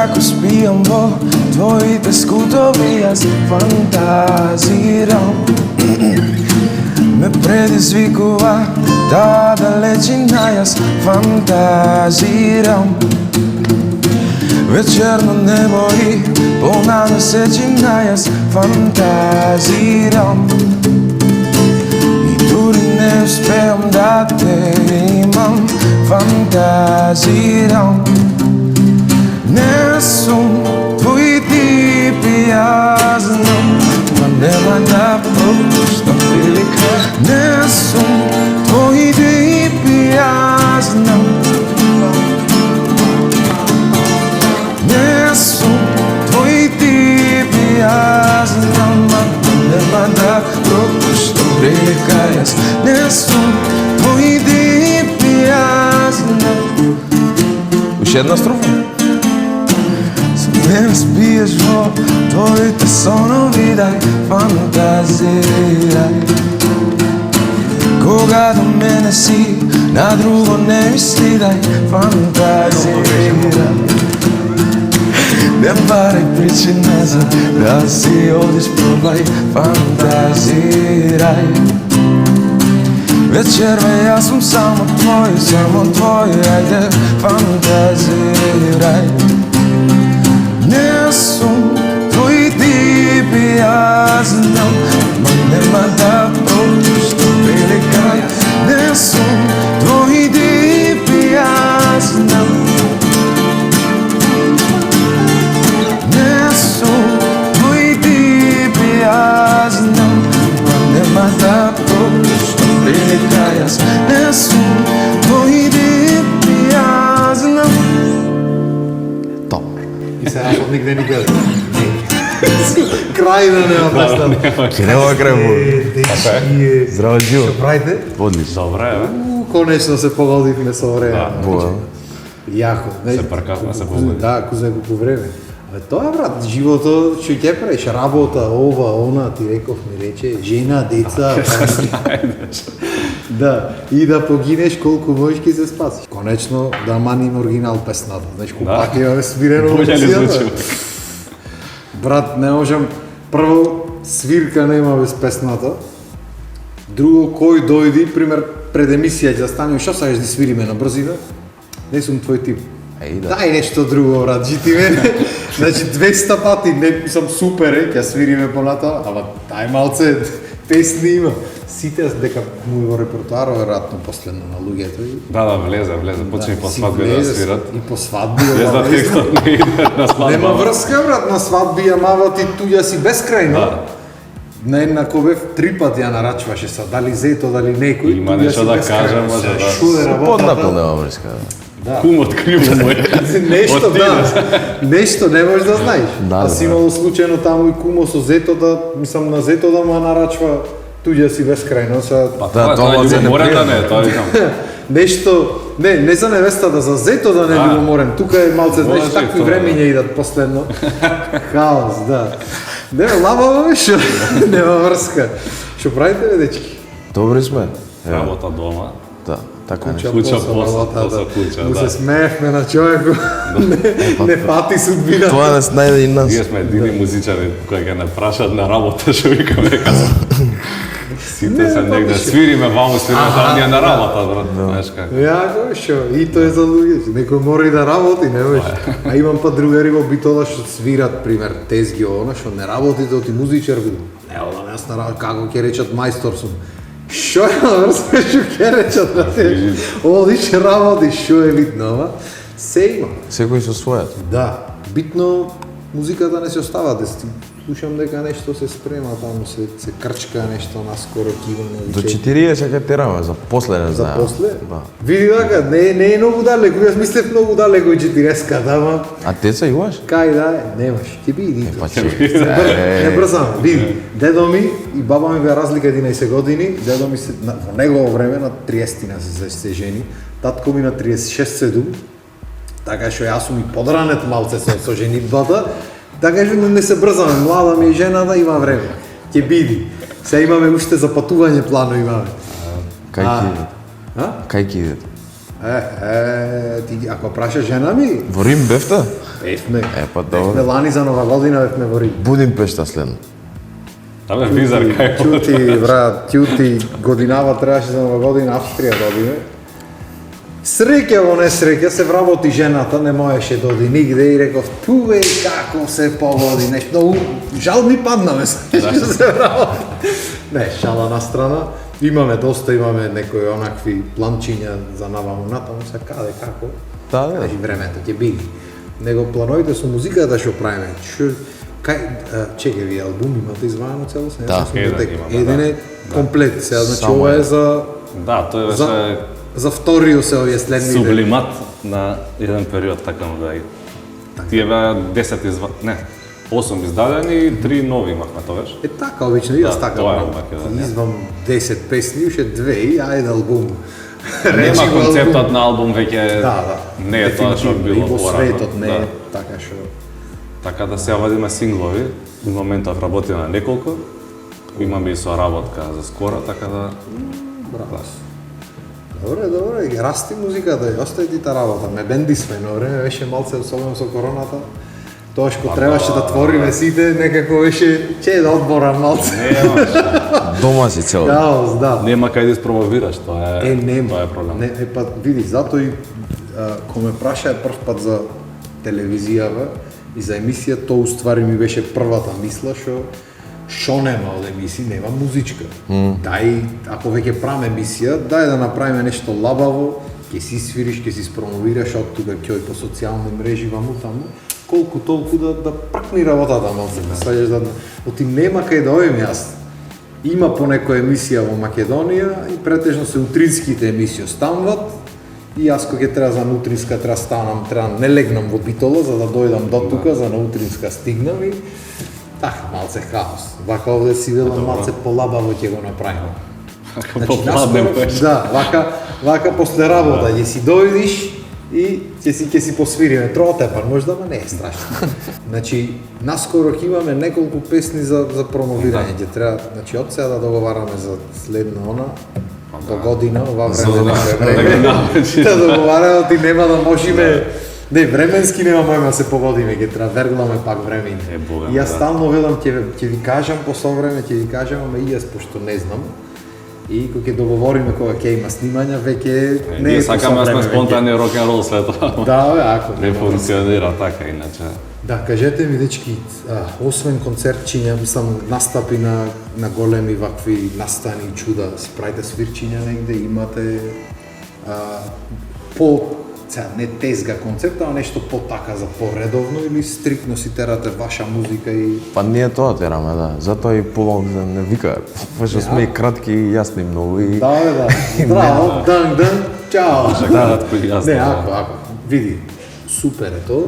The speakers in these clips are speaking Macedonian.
Како спијам во твоите скутови, јас фантазирам. Ме предизвикува таа далечина, јас фантазирам. Вечерно небо и полна месечина, јас фантазирам. И дури не успеам да те имам, фантазирам. Не сум твој тип и јас знам, ма нема да пропуштам прилика. Не сум твој тип и јас знам. Не сум твој тип и јас знам, ма нема да пропуштам прилика. Јас не сум твој тип и јас знам. Уште една строфа. Не спиеш во твоите сонови, дај фантазирај. Кога до мене си, на друго не мисли, дај фантазирај. Не барај причина за да си одиш, пробај, фантазирај. Вечерва јас сум само твој, ајде фантазирај. Не сум твој тип и јас знам, ма нема да пропуштам прилика. Не сум твој тип и јас знам. Не сум твој тип и јас знам, ма нема да пропуштам прилика. Јас не сум твој тип и јас знам. И сега аз никде ни гледам. Крај да нема представа. Ќе нема крај му. Здраво, Џио. Што правите? Одлично. Добре, бе. Конечно се погодивме со време. Јако. Се паркавме, се погодивме. Да, ако за колку време. Абе тоа брат, живото што ќе правиш, работа, ова, она, ти реков ми рече, жена, деца. Да, и да погинеш колку можеш ќе се спасиш. Конечно, да маним оригинал песната. Знаеш колку пак имаме свирено опција. Брат, не можам, прво свирка нема без песната. Друго, кој дојди, пример, пред емисија ќе станем, што сакаш да свириме на брзина? Не сум твој тип. Дај нешто друго, брат, жити мене. Значи 200 пати, не сум супер, ќе свириме понатоа, ама дај малце песни има. Сите дека му во репертоарот веројатно последно на луѓето. Да, влезе, почне по свадби да свират. И по свадби. Без да текстот не иде на свадба. Нема врска, брат, на свадби ја мават и туѓа си безкрајно. Да. На една кобев 3 пати ја нарачваше са, дали зето, дали некој. Има нешто да кажам, може да. Шуде работата. Поднапол нема врска. Да. Кумот криво му е. Нешто, да. Нешто не можеш да знаеш. Да, си имало случајно таму и кумо со зето да, мислам на зето да му нарачва туѓа си безкрајно. Да, тоа е љубоморен да не, тоа викам. Нешто, не за невестата, за зето да не е љубоморен. Тука е малце, знаеш, Може, такви тоа, времења идат последно. Хаос, да. Не, лабаво бе, шо, нема врска. Шо правите, бе, дечки? Добри сме. Работа дома. Да, така не. Куќа посла, тоа куќа, Му да. се смеевме на човеку, не пати судбина. Тоа нас најде и нас. Ние сме едини музичари кои ќе не прашат на работа, што викаме дека сите се негде свириме, ваму свириме, таа ние на работа, брат, знаеш како. Јако, шо, и тоа е за луѓе, некој мора и да работи, не можеш. А имам па другари во битола што свират, пример, тезги она, што не работите, оти музичар го. Не, ода не на работа, како ќе речат мајстор сум. Шо е на врска, што ќе речат на те? Одиш, работиш, шо е видно, ама? Се има. Секој со својот. Да, битно музиката не се остава, да слушам дека нешто се спрема таму, се крчка нешто наскоро кивано. До 40 ќе тераме, за после не За знаем. после? Да. Види дека, не е многу далеко, јас мислев многу далеко и 40-ката, ама А деца имаш? кај да е, немаш, ќе биде Па дито. че. Не брзам, види, дедо ми и баба ми беа разлика 11 години, дедо ми се, во негово време на 30-тина се жени, татко ми на 36-7, така што јас сум и подранет малце со женитбата, така што не се брзаме, млада ми е жената, има време, ќе биде. Сега имаме уште за патување плано имаме. Кај ќе идат? А? Кај ќе идат? Ти ако праша жена ми, Во Рим бевте? бевме. Па Бевме добро. лани за Нова година, бевме во Рим. Будимпешта следно. Абе, визар кај Тјути, брат, тјути, годинава требаше за Нова година, Австрија да одиме. Среќа во несреќа се вработи жената, не можеше да оди нигде и реков, туве како се погоди, нешто многу, жал ми паднаме се вработи. Не, шала на страна, имаме некои онакви планчиња за наваму натаму, се каде, како, Да, кажи времето ќе биде. Него плановите со музиката што правиме, чекај ви албум имате изваено целосно? Да, еден имаме, Еден е комплет, сега значи Само ова е еден. за Да, тој беше за вториот се овие следните. сублимат на еден период, така му да е. Тие беа 10 не, 8 издадени и 3 нови имавме тогаш. Е така, обично и јас Да, така тоа е правам. Македонија. Извам 10 песни, уште 2 и ајде албум. Нема Речи го концептот албум. на албум веќе Да. не е тоа што Дефинитивно, било и во порано. светот не е Да. така што. Така да сега вадиме синглови, до моментот работиме на неколку, имаме и соработка за скоро, така да... Браво. Добре, расти музиката и остај ти та работа. Ме бенди све, но време беше малце, особено со короната. Тоа што требаше да твориме сите, некако беше да одбора малце. Нема, Дома си цел. Хаос, да. нема кај да испромовираш, тоа е, Нема. тоа е проблем. Не, па види, затоа и кога ме прашаа прв пат за телевизијава и за емисија, тоа уствари ми беше првата мисла што нема од емисија, нема музичка. Дај, ако веќе правиме емисија, дај да направиме нешто лабаво, ќе си свириш, ќе си спромовираш од тука ќе по социјални мрежи ваму таму, колку толку да пркни работата малце, сваѓаш да оти нема кај да одам јас. Има по некоја емисија во Македонија и претежно се утринските емисии остануваат и јас кога ќе треба за утринска треба станам, треба не легнам во битола за да дојдам до тука, за на утринска стигнам и така малце хаос. Вака овде си велам малце полабаво ќе го направиме. Попладнем наскоро- Да, вака после работа ќе си дојдиш и ќе си посвириме троотепар, можда, ама не е страшно. Значи, наскоро ќе имаме неколку песни за промовирање, ќе треба, значи, од сега да договараме за следна она, до година, ова време, да договараме, ти нема да можеме, не, временски нема можеме да се погодиме, ќе треба вергламе пак време. Бога, И јас да. стално велам, ќе ви кажам после време, ќе ви кажам, ама и јас пошто не знам. И кога ќе договориме кога ќе има снимања, веќе не Ние е сакаме да време, сме веќе. спонтани рок-н-рол след тоа. Да, бе, ако Не нема врска. функционира така иначе. Да, кажете ми, дечки, освен концертчиња, мислам, настапи на големи вакви настани и чуда, си правите свирчиња негде, имате сега не тезга концепт, ама нешто по-така за поредовно или стрикно си терате ваша музика и... Па ние тоа тераме, да. Затоа и помалку да не викаат. Пошто сме и кратки и јасни многу и... Да, бе, да. Здраво, дан, чао. Кратко и јасно, Не, да. ако, види, супер е тоа.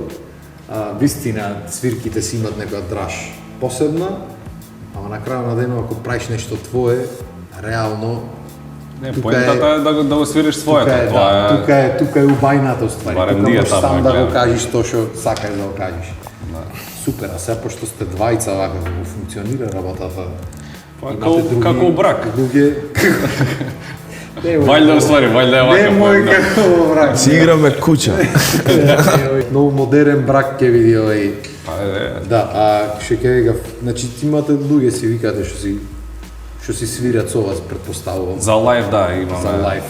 Вистина, свирките си имат некоја драж посебна, ама на крајот на денот, ако правиш нешто твое, реално, Не, тука поентата е да го свириш своето, тука е, тоа е... тука е убајната ствари. Барем Тука ние можеш таму сам ја да го гледаме. кажеш тоа што сакаш да го кажеш. Супер, а сега пошто сте двајца вака го функционира работата. Па, имате како у брак. Луѓе... Вајда, уствари, вајда е вака. Не мој поента. како брак. Си играме куќа. Многу модерен брак ќе види овој. Па, Да, што ќе вика, значи имате луѓе си викате што си свират со вас, предпоставувам. За лайв, да, имаме. За лайв.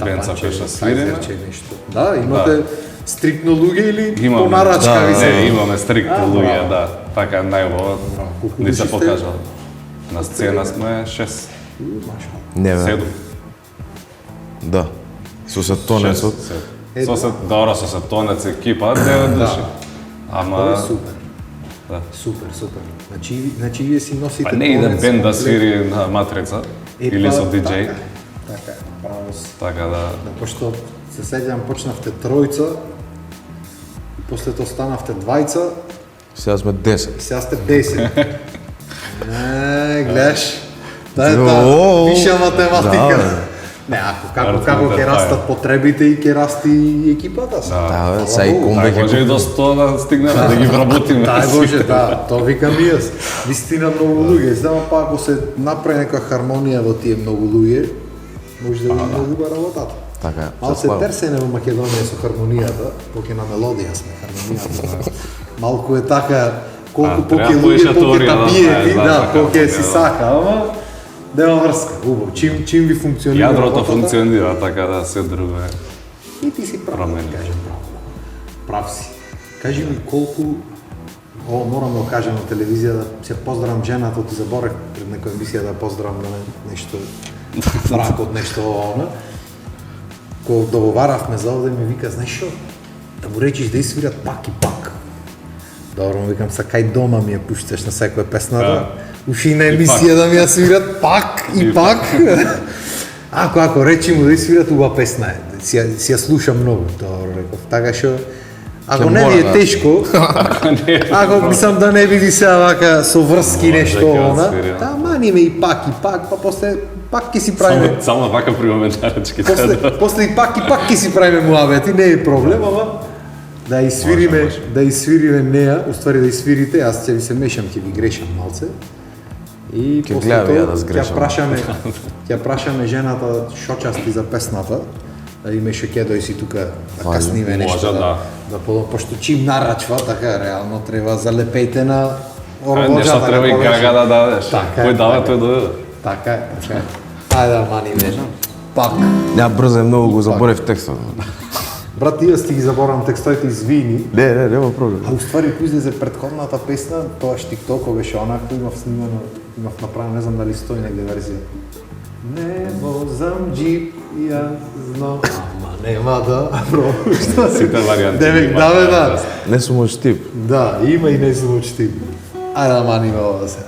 Бенца кој што свириме. Кајзерче нешто. Да, имате стриктно луѓе или Имаме. по нарачка Да, ви се? Не, имаме стриктни А, луѓе, браво. да. Така е најубаво. Колку Ни души се сте? покажа. На сцена сме 6, Не, бе. 7. Да. Со сетонецот. Со се, добро, со сетонец екипа, 9 души. Ова Ама, е супер. да. Супер. Значи вие си носите Па не иде тонец бенд да комплет. свири на матрица или Па, со диџеј. Така е, право си. Така да, Да, пошто се сеќавам почнавте тројца и после тоа станавте двајца Сега сме 10. и сега сте 10. Гледаш. Тоа е О, виша математика. да, бе. Не, како Арцментер, ќе тоа е. растат потребите и ќе расти и екипата се. Да, бе, Фала сега и Богу. комбе Дај Боже и до 100 да стигнеме да ги вработиме. Дај Боже, да, тоа викам и јас. Вистина многу луѓе, знам па ако се направи некоја хармонија во тие многу луѓе, може да биде многу убава работата. Така, Малце терсене во Македонија со хармонијата, поќе на мелодија сме хармонијата. Малку е така, колку треба поќе луѓе, поќе поишаторија да табие, знае, да, така, поќе си да. сака, ама нема врска, убаво. Чим ви функционира Јадрото работата, функционира, така да се друго е. и ти си прав, Промени. да кажем право. Прав си. Кажи ми колку, ово морам да го кажем на телевизија, да се поздравам жената, ти заборев пред некоја емисија да поздравам да нешто бракот, нешто оно. Кога договаравме за овде ми вика, знаеш шо, да му речиш да свират пак и пак. Добро, му викам, са кај дома ми ја пушташ на секоја песната, уши на емисија да ми ја свират пак и пак. Ако речи му да свират, убава песна е, си ја слушам многу, добро реков, така шо, ако не ви е тешко, ако мислам да не биде сега вака со врски нешто, она, да мани ме и пак, па после пак ќе си правиме. Само вака приуменаречки. После и пак ќе си правиме муабети, не е проблем, ама да свириме неа, уствари да свирите, аз ќе ви се мешам, ќе ви грешам малце. И Ќе после гледам ја да тоа сгрешам. ќе прашаме жената шо части за песната, да име шо ќе дојси си тука да касниме нешто, Може, да пошто чим нарачва, така реално треба залепејте на Нешто орводжата. треба и гага да дадеш. Така е, Кој дава, така е. тој дојде. Така е. Ајде да мани вежа. Пак. Ја брзо многу го заборев текстот. Брат, ти јас ти ги заборавам текстоите, извини. Не, нема проблем. А уствари кој излезе предходната песна, тоаш TikTok беше онако, имав снимано, имав направено, не знам дали стои негде верзија. Не возам джип, јас знам. Ама нема да пропуштам. Сите варијанти Девек, има. да. Не сум мој тип. Да, има и не сум учтив. Ајде да маниме ова се.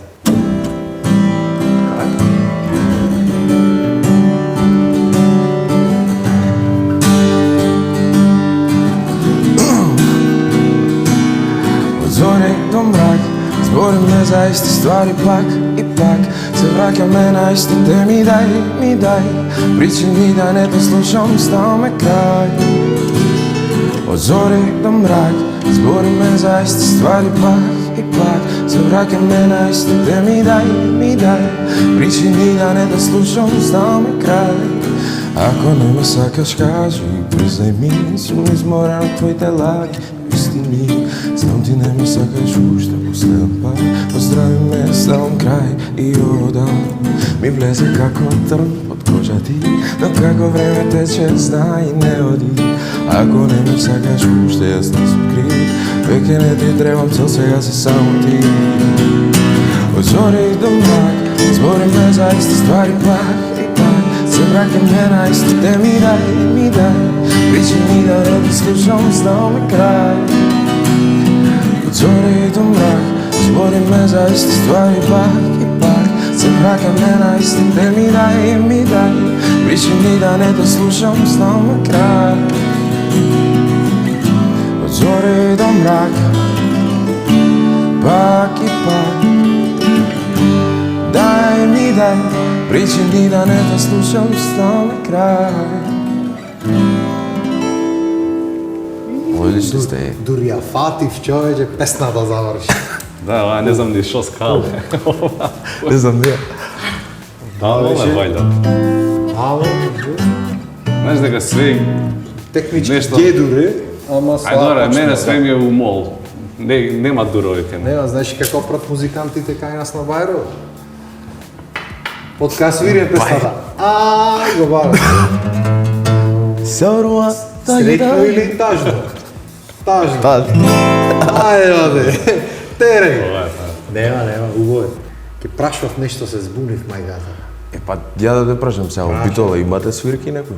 Од зори до мрак, збориме за исти ствари пак и пак. Се враќаме на истите ми дај причини да не те слушам, ставаме крај. Од зори до мрак, збориме за исти ствари пак и пак. Се враќаме на истите ми дај причини да не те слушам, ставаме крај. Ако не ме сакаш, кажи, признај ми, сум изморен од твоите лаги, истини. Знам ти не ме сакаш уште последен пат, поздрави ме, ставам крај и ода. Ми влезе како трн под кожа ти, но како време тече, знај и не оди. Ако не ме сакаш уште, јас не сум крив, веќе не ти требам, цел сега си само ти. Од зори до мрак, збориме за исти ствари пак и пак. Се враќаме на истите ми дај причини да не те слушам, ставаме крај. Од зори до мрак, збориме за исти ствари пак и пак. Се враќаме на истите ми дај причини да не те слушам, ставаме крај. Од зори до мрак, пак и пак. Дај причини да не те слушам, ставаме крај. Одлични сте. Дури ја фатив човече, песната заврши. Да, не знам ни шо скале. Не знам не. Да, беше. вајда. Ама, Знаеш дека све... технички Нешто- дедуре, ама Ај, добре, мене све ми е у мол. Нема дурови ке не. Нема, знаеш како прат музикантите кај нас на Бајро? Под кај свирим песната. Го бара. Сорува. Среќно или тажно? Тажно. Ајде, баде. Тереј. Нема, убаво е. Ке прашав нешто, се збунив мајгата. Е па ја да те прашам сега, во Битола имате свирки некои?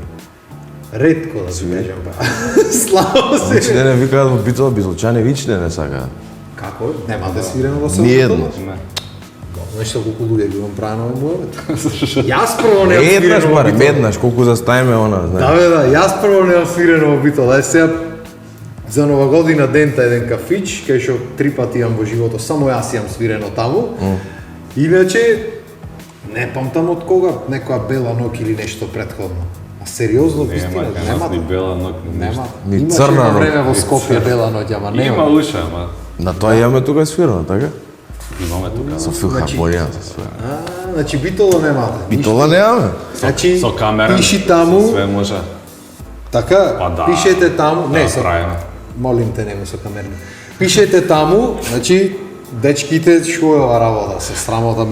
Ретко да се кажам па. Слабо се. Вичне не викаат во Битола, битолчани вичне не сакаат. Како? Нема да свирено во Ни едно. Нешто колку луѓе го имам правено во муабет. Јас прво не Еднаш свирено во барем, Битола. еднаш, колку заставиме она, Да, знаеш. бе, да, јас прво не свирено во Битола. Сега за Нова година дента еден кафич, кај што 3 пати имам во животот, само јас имам свирено таму. Иначе не памтам од кога, некоја бела ноќ или нешто претходно. А сериозно вистина, Нема ни бела ноќ, ни ништо. Нема. Ни Имаше црна едно ноќ. време во Скопје бела ноќ, ама Има нема. уша, ама... На тоа имаме тука свирено, така? Имаме тука. Со филхармонија, со све. Значи битола немате. Битола немаме. Значи Со камера, пиши таму, со све може. така, Па да. пишете таму, не, Да, со, правиме. молим те, нема со камерни. Пишете таму, значи, дечките, шо е ова работа, се срамота,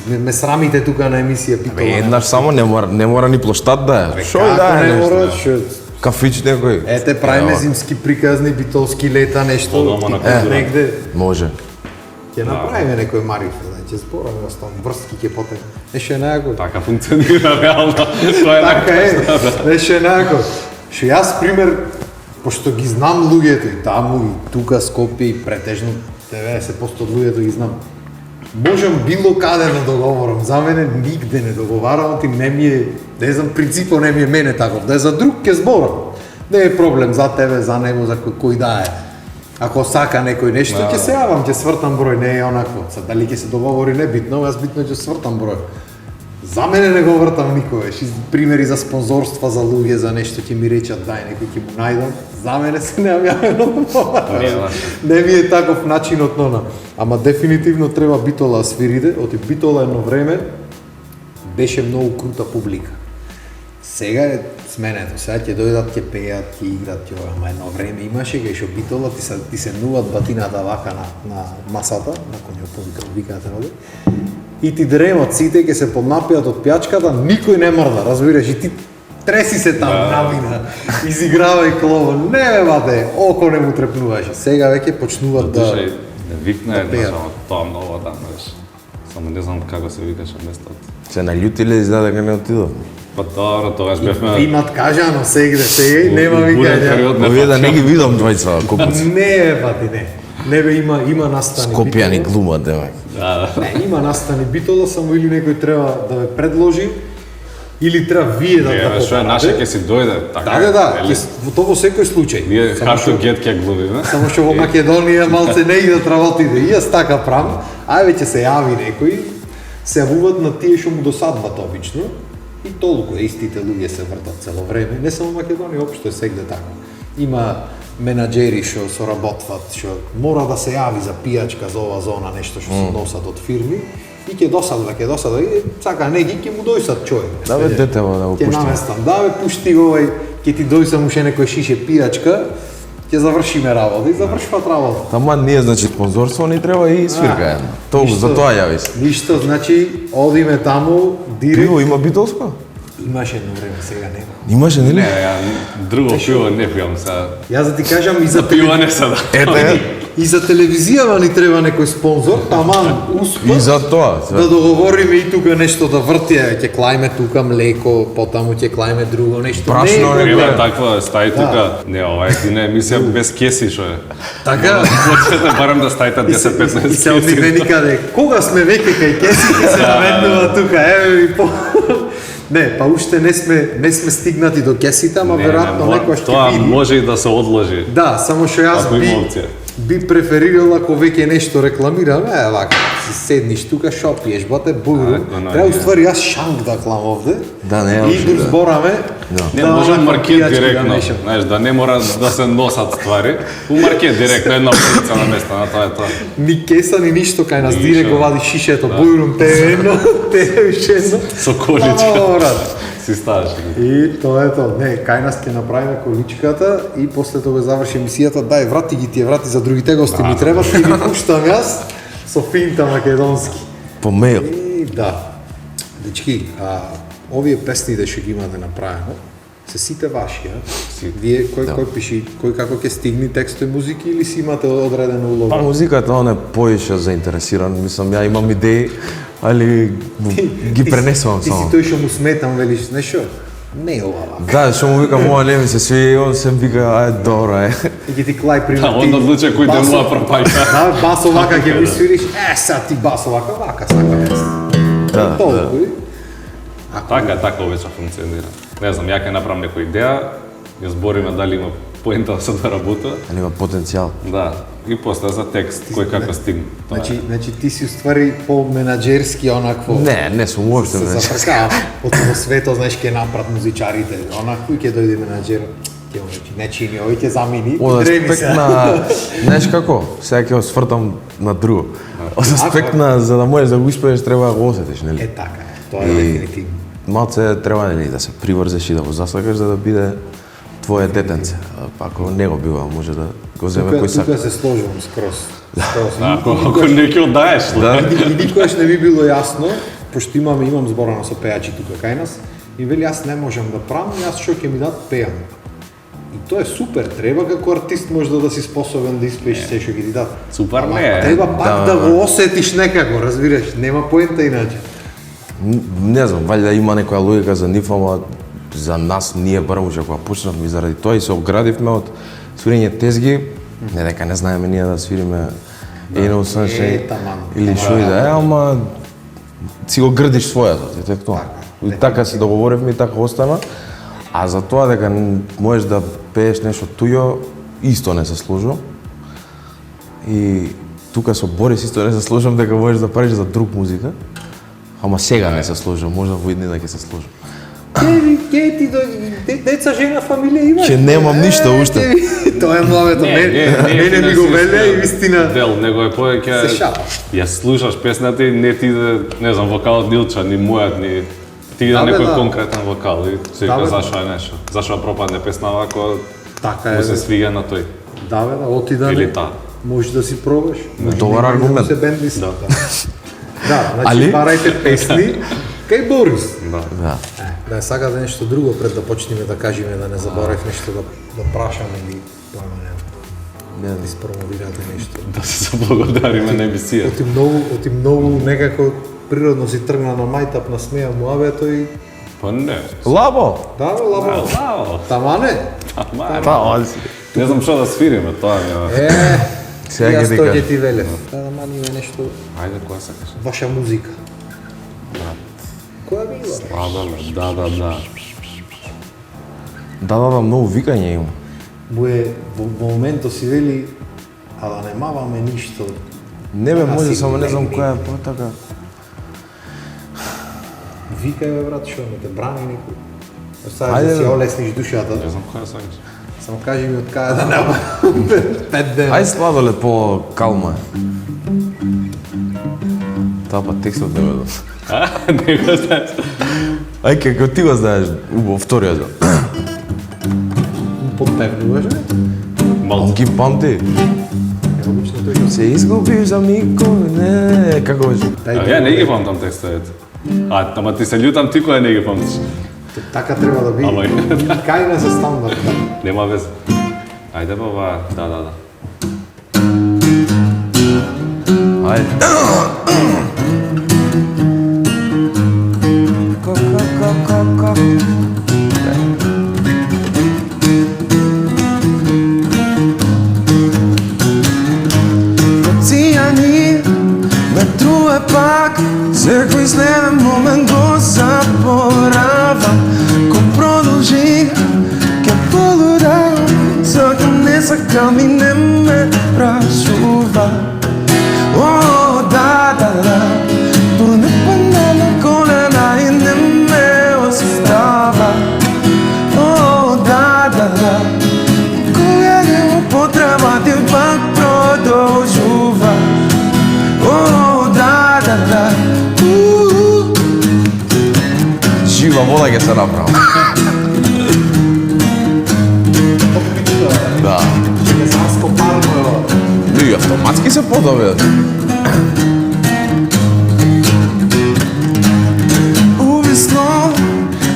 ме срамите тука на емисија битола. Еднаш само не мора ни площад да е. Шо и да Како е не нешто. мора, шо... Кафич некој. Ете, правиме Ева. зимски приказни, битолски лета, нешто, Дома на типа, култура. негде. Може. Ќе направиме некој мариф, ќе збораме остан врски ќе потек. Нешто е најако. Така функционира реално. Тоа е Така е, нешто е најако. Што јас пример, пошто ги знам луѓето и таму и тука Скопје и претежно 90% од луѓето ги знам. Можам било каде да договорам, за мене нигде не договарам, ти не ми е, не знам, принципо не ми е мене таков, да е за друг ќе зборам. Не е проблем за тебе, за него, за кој да е. Ако сака некој нешто, ќе се јавам, ќе свртам број, не е онакво. Са дали ќе се договори не битно, јас битно ќе свртам број. За мене не го вртам никогаш. Примери за спонзорства за луѓе, за нешто ќе ми речат дај некој ќе му најдам. За мене се не јавено. Не ми е таков начинот нона. Ама дефинитивно треба битола да свириде, оти битола едно време беше многу крута публика. Сега е сменето, сега ќе дојдат, ќе пеат, ќе играт, ќе ама едно време имаше кај што битола ти се нуват батината вака на масата, на конјопонка, викате оде. И ти дремат сите, ќе се поднапијат од пјачката, никој не мрда, разбираш, и ти треси се таму навина, изигравај клово, не бе бате, око не му трепнуваше. Сега веќе почнуваат да... Душе, не викна да една, пеат. само тоа многу да беше. Само не знам како се викаше местото. Се наљутиле изда дека не отидов. Па добро, тогаш бевме... Имат кажано сегде, сега и нема Во буден викање. период не Овие да не фаќам. ги видам двајца купуци. Не бати, не. Не бе, има настани. Скопјани битола. глумат, девај. Да, да. Не, има настани битола, само или некој треба да ве предложи, или треба вие да Не, што е наше ќе си дојде, така. Да, нели? во тоа во секој случај. Ние Само hard to што- get ќе глумиме. Само што во Македонија малце не идат работите. И јас така правам, ајде ќе се јави некој, се јавуваат на тие што му досадват обично, и толку истите луѓе се вртат цело време. Не само Македонија, општо е сегде така. Има менаџери што соработват, што мора да се јави за пијачка за ова зона, нешто што се носат од фирми, и ќе досадва, и сака неги ќе му дојсат човек. Да бе, дете да го Ќе пуштам. наместам, да бе, пушти го овај, ќе ти дојсам уште некој шише пијачка, ќе завршиме работа и завршват работа. Тама ние, значи, спонзорство ни треба и свирка една. Толку, за тоа јави се. Ништо, значи, одиме таму, директ. Пиво има битолско? Имаше едно време, сега нема. Имаше, нели? Не, ја друго пиво не пијам сега. Јас да ти кажам и за Пиво не се да. Ете, и за телевизијава ни треба некој спонзор, таман успе. и за тоа. Да договориме и тука нешто да врти, ќе клајме тука млеко, потаму ќе клајме друго нешто. Брашно, Не е Треба проблем. таква, стај тука. Не, ова е тина емисија без кеси, шо е. Така, Почнете барем да стајте и се 10-15 одникне кеси. никаде. Кога сме веќе кај кесите се наметнува тука, еве ми по... Не, па уште не сме стигнати до кесите, ама веројатно некој ќе Тоа види. може и да се одложи. Да, само што јас Ако има опција. би преферирал ако веќе нешто рекламирам, вака, си седниш тука, шо пиеш, бате, бујру. Ако Треба не. уствари јас шанк да клам овде. Да, не, И още, дур да. збораме. Не, да може онаква маркет пијачки директно, нешам. знаеш, да не мора да се носат ствари. У маркет директно една птица на место, на тоа е тоа. Ни кеса, ни ништо, кај нас Ништо. директ го вади шишето, бујрум, те едно, те уште едно. Со количка. Ама, брат. Си ставаш. И тоа е тоа. Не, кај нас ќе направиме количката и после тоа заврши емисијата, дај врати ги тие врати за другите гости ми треба, и ги пуштам јас со финта македонски. По мејл. И да. Дечки, овие песните што ги имате направено, се сите ваши, а? Вие кој пиши, кој како ќе стигни текстови музики или си имате одредена Па улога? музиката он е поише заинтересиран, мислам ја имам идеи, али ги пренесувам Ти си само. тој што му сметам, велиш, нешто? Не е ова. Да, што му вика моја не ми се сви и он се вика ај добро е. И ќе ти клај пример. Да, он одлуча кој басо- денува пропаѓа. Да, басо вака ќе ми свириш, сад ти басо вака сака јас. Да, Толку. и- Така обично функционира. Не знам, ја ќе направам некоја идеја, ја збориме дали има поента да се доработува. Али има потенцијал. Да, и после за текст, кој како стигне. Тоа е. Значи ти си уствари по-менаџерски онакво. Не сум уопште се не. зафркава. Од во свето, знаеш, ќе напрат музичарите, онакво и ќе дојде менаџер. Не чини, овој ќе замени. Од Дреми аспект се. на, знаеш како, сега ќе го свртам на друго. Од аспект на, за да можеш да го исполниш, треба да го осетиш, нели? Така е, тоа е дефинитивно. Малце треба, нели, да се приврзеш и да го засакаш, за да биде твое детенце. Ако не го бива, може да го земе кој Тука сака. се сложувам скроз. Ако не ќе оддаеш, Да. И никогаш не би било јасно, пошто имам зборано со пејачи тука кај нас, и вели јас не можам да правам, јас што ќе ми дадат пеам. И тоа е супер, треба како артист можда да си способен да испееш се што ќе ти дадат. Супер Ама не е. треба пак да го осетиш некако, разбираш, нема поента иначе. Не знам, валјда има некоја логика за нив, ама за нас ние барем уште кога почнавме и заради тоа и се оградивме од свирење тезги, не дека не знаеме ние да свириме Ain't No Sunshine таман, или таман. што и да е, ама си го грдиш својато, и тоа. И така се договоривме и така остана. А за тоа дека можеш да пееш нешто туѓо, исто не се сложува. И тука со Борис исто не се сложам дека можеш да правиш за друг музика. Ама сега не се сложам, можда во иднина ќе се сложам. Ке ти деца, жена, фамилија имаш? Ќе немам ништо уште. Тоа е млавето, мене ми го веле и вистина. Дел, него е повеќе. Се шапа. Ја слушаш песната и не ти иде, не знам, вокалот Дилча, ни мојот, ни ти иде Да, бе, некој да. конкретен вокал и си Да, бе, вика да. зашо е нешто. Зашо пропадне песнава ако Така е. му се свига на тој. Да, бе, да, оти да Или не. таа. Може да си пробаш. Може Добар некој аргумент. Да се бенди Да. Да, значи Али? барајте песни кај Борис. Да. Да. Да сакате нешто друго пред да почнеме да кажеме, да не заборав нешто да прашаме или појма нема. Да испромовирате нешто. Да се заблагодариме на емисија. Оти многу некако природно си тргна на мајтап на смеја муавето и Па не. Лабо! да, бе, лабо. Браво. Тамане. Па, Не знам што да свириме, тоа ми е. сега Јас ќе ти тоа ќе кажам. ти велев. Ама има нешто Ајде, која сакаш? ваша музика. Која била? Да. Да, многу викање има. Во моментот си вели, а да немаваме ништо. Не бе, Аз може, си само не знам не која е викам. потака. Викај бе брат, што не те брани никој. Ајде, Оставаш да си бе. олесниш душата. Не знам која сакаш. Само кажи ми од каде да нема 5 дена. Ај сладолед по калма. Таа па текстот не го знам. Не го знаеш. Ај, како ти го знаеш, во вториот. Подпевнуваш бе? Он Малце. ги памти. Обично тој Се изгубиш за никој, не, како беше? Ја не ги памтам текстовете. Ама ти се љутам ти која не ги памтиш. Така треба да биде. Ама Кај не се стандард. нема веза. Ајде баба, да. Ајде. Cijani me truje pak Секој следен момент го заборавам Ко продолжи ке полудам Сакам не сакам и не ме прашува О, да Дур не падна на колена и не ме остава О, да Кога нема потреба ти пак продолжуваш О, да Жива вода ќе се направам. Да. Ќе се раскопарно. И автоматски се подобре. Увисно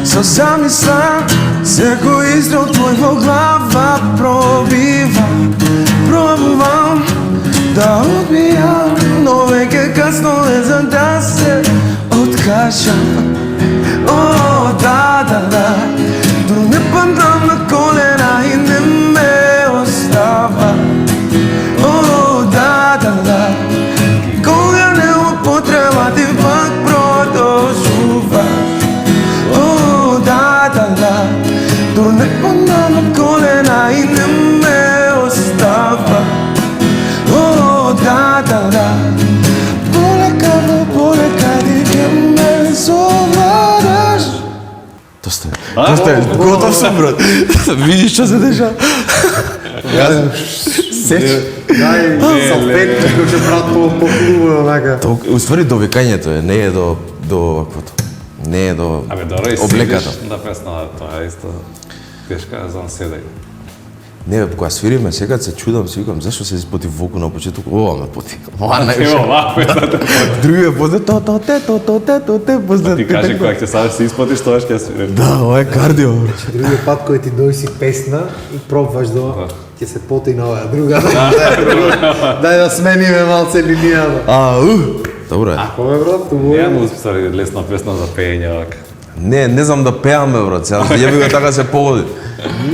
со замисла Секој изстрел твој во глава пробива Пробувам да одбијам Но веќе касно е за да се откажам О, да Дур не падам на колена и не ме остава О, да Кога нема потреба ти пак продолжуваш О, да Дур не падам на колена и не ме остава О, да Полека ти ке ме совладаш Доста е. Тоа е готов сум, брат. Видиш што се деша? Дај салфетки кој ќе брат по клубу, онака. Уствари довикањето е, не е до каквото. Не е до Абе, добре, облеката. сидиш да песна, тоа е исто тешка за седење. Не, бе, кога свириме, секад се чудам, си викам, зашто се испоти воку на почеток? Ова ме поти. Ова Ево, највише. ова песната. Други е после то, после Ти кажи кога ќе садиш се испотиш, тоа ќе свири. Да, ова е кардио, бро. Другиот пат кој ти дојси песна и пробваш да ќе се поти на оваа друга. Дај да смениме малце линијата. Добро е. Ако бе брат, тоа е. Нема успари лесна песна за пеење овака. Не знам да пеаме, брат, сега јеби го така се погоди.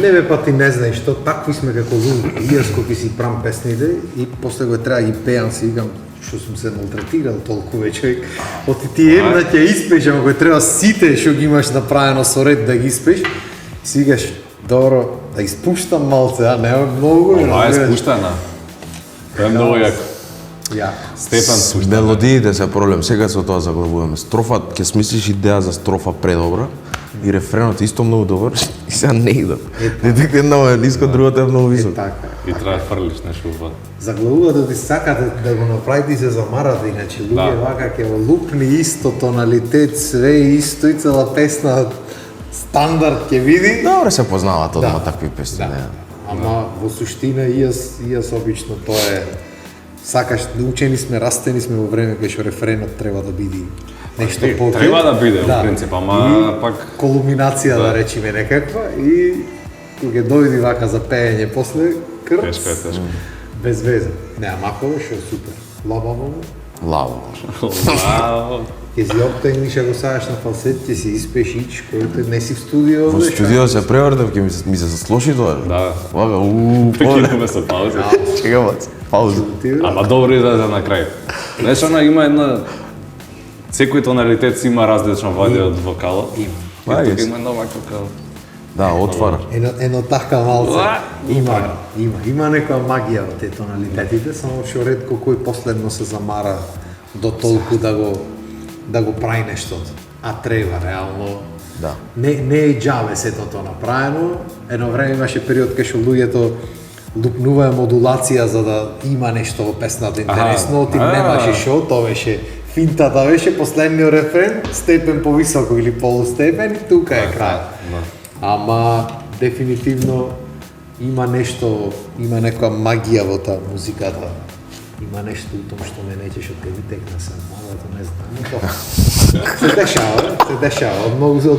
Не бе, па ти не знаеш што, такви сме како луѓе. И јас кога си прам песните и после го треба да ги пеам, си викам што сум се малтретирал толку вече. Оти ти една ќе испееш, ама кој треба сите што ги имаш направено со ред да ги испееш, си викаш добро, да испуштам малце, а не многу. Ова е спуштена. Тоа е многу јако. Ја. Степан спуштен. Мелодиите се проблем, сега се од тоа заглавуваме. Строфа, ќе смислиш идеја за строфа предобра и рефренот исто многу добар и сега не идат. Дете едно е ниско, другото е многу високо. Така. И треба да фрлиш нешто во. Заглавува да ти сакате да го направите и се замарате, иначе луѓе вака ќе го лупни исто тоналитет, све исто и цела песна стандард ќе види. Добре се познаваат одма такви песни. Да. не. Ама во суштина и јас обично тоа е сакаш, учени сме, растени сме во време кога што рефренот треба да биде нешто поке. Треба да биде во принцип, ама пак Колуминација да речеме некаква и кога ќе дојди вака за пеење после крц. тешко е, тешко. Без веза. Не, макове што е супер. Лабаво. Лаво. Вау. Ќе си обтегниш ако сакаш на фалсет, ќе си испееш ич, кој не си в студио. Во студио се превртев, ќе ми се заслоши тоа. Да. Вака, Прекинуваме со пауза. Чека бац, пауза. Ама добро излезе на крај. Знаеш, она има една... Секој тоналитет си има различна вади од вокала. Да, Тука јес. има една вака вокала. Да, отвара. Ено така малце. Има некоја магија во тие тоналитетите, само што ретко кој последно се замара до толку да го прави нештото. А треба реално. Да. Не е џабе сето тоа направено. Едно време имаше период кај што луѓето лупнуваа модулација за да има нешто во песната интересно, ти немаше шо, тоа беше финтата беше последниот рефрен, степен повисоко или полустепен и тука е крај. Ама дефинитивно има нешто, има некоја магија во таа музиката. Има нешто у том што ме нечеш од кај текна се, малото не знам. Се дешава, од многу снима.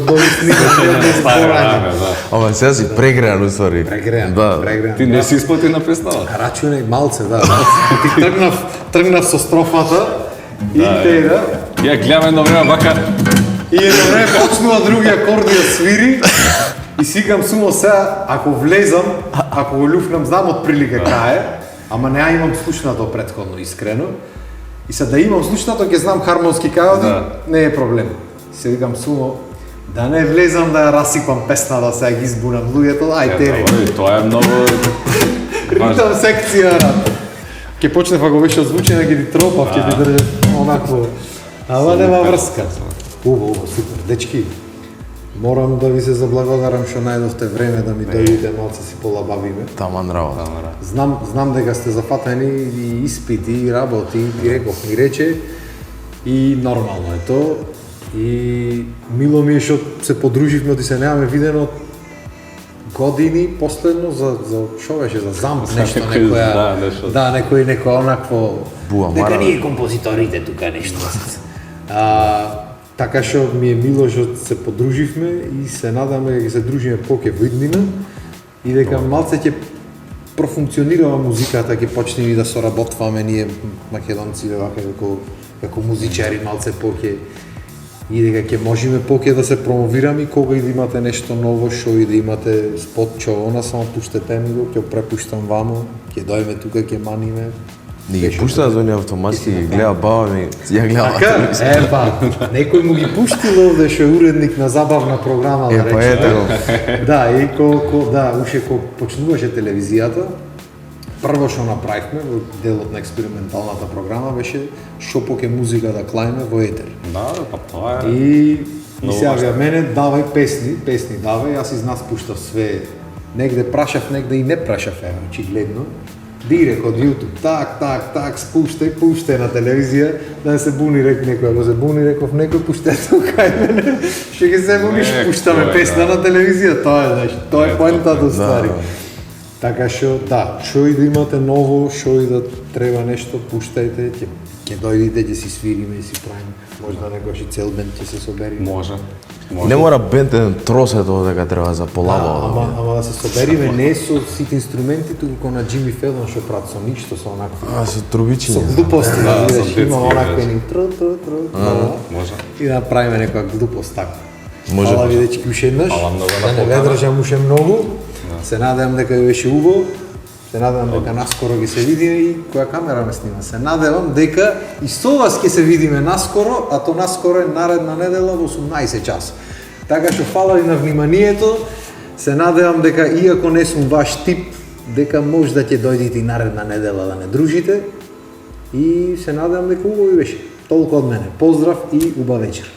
Ама сега си прегреан уствари. Прегреан. Ти не си исплати на песнава. Рачуне малце, да. Ти тргнав со строфата и тера. Ја гледам едно време вака. И едно време почнува други акорди да свири. И сикам сумо сега, ако влезам, ако го люфнам, знам од прилика кај е, ама не имам слушнато претходно, искрено. И сега да имам слушнато, ќе знам хармонски кај не е проблем. Се викам сумо, да не влезам да ја расипам песна, да сега ги избунам луѓето, ај тере. Тоа е многу... Ритам секција, рад. Ке почнев ако беше озвучена, ќе ти тропав, ќе ти држам онакво. Ама нема врска. Убаво, супер. Дечки, морам да ви се заблагодарам што најдовте време да ми дојдете малце си полабавиме. Таман работа. Знам дека сте зафатени и испити, и работи, и реков ми рече, и нормално е тоа. И мило ми е што се подруживме, оти се немаме видено години последно за шо беше, за замп, нешто некоја... Да, некој онакво... Буамара. Дека ние композиторите тука нешто. Така што ми е мило што се подруживме и се надаме дека ќе се дружиме поќе во иднина и дека малце ќе профункционирава музиката, ќе почнеме да соработваме ние македонци вака како музичари малце поќе и дека ќе можеме поќе да се промовираме и кога и да имате нешто ново, што и да имате спот, што она само пуштете ми го, ќе препуштам вамо, ќе дојме тука, ќе маниме. Ни ги пуштаат за оние автоматски, ги гледа баба ми, ја гледам. Така? Некој му ги пуштил овде што е уредник на забавна програма, да Па ете го. Да, и уште кога почнуваше телевизијата, прво што направивме во делот на експерименталната програма беше што поќе музика да клајме во етер. Да, па тоа е. И И сега мене давај песни давај, јас из нас пуштав све. Негде прашав, негде и не прашав, очигледно. Директ од YouTube, так, пуште на телевизија, да не се буни, рек некој, ако се буни, реков некој, пуштете кај мене, ще ги се буниш, пуштаме песна на телевизија, тоа е, знаеш, тоа е поентата ствари. Така што, да, што и да имате ново, што и да треба нешто, пуштајте, ќе дојдите, ќе си свириме и си правиме, можда некој и цел бенд ќе се собери. Може. Не мора бенд еден тросето дека треба за полава. Ама да се собериме не со сите инструменти, туку на Джими Фелон што прат со ништо, со онакви. Со трубичиња. Со глупости, Да, видиш, со има детски, онакви да. ни Може. и да направиме некоја глупост така. Може. Фала ви дечки уште еднаш, Фала многу на да не ве покана. држам уште многу, се надевам дека ви беше убаво, се надевам дека наскоро ги се видиме и која камера ме снима. Се надевам дека и со вас ќе се видиме наскоро, а то наскоро е наредна недела во 18 часа. Така што фала ви на вниманието, се надевам дека иако не сум ваш тип, дека може да ќе дојдете и наредна недела да не дружите и се надевам дека убаво ви беше. Толку од мене. Поздрав и убав вечер.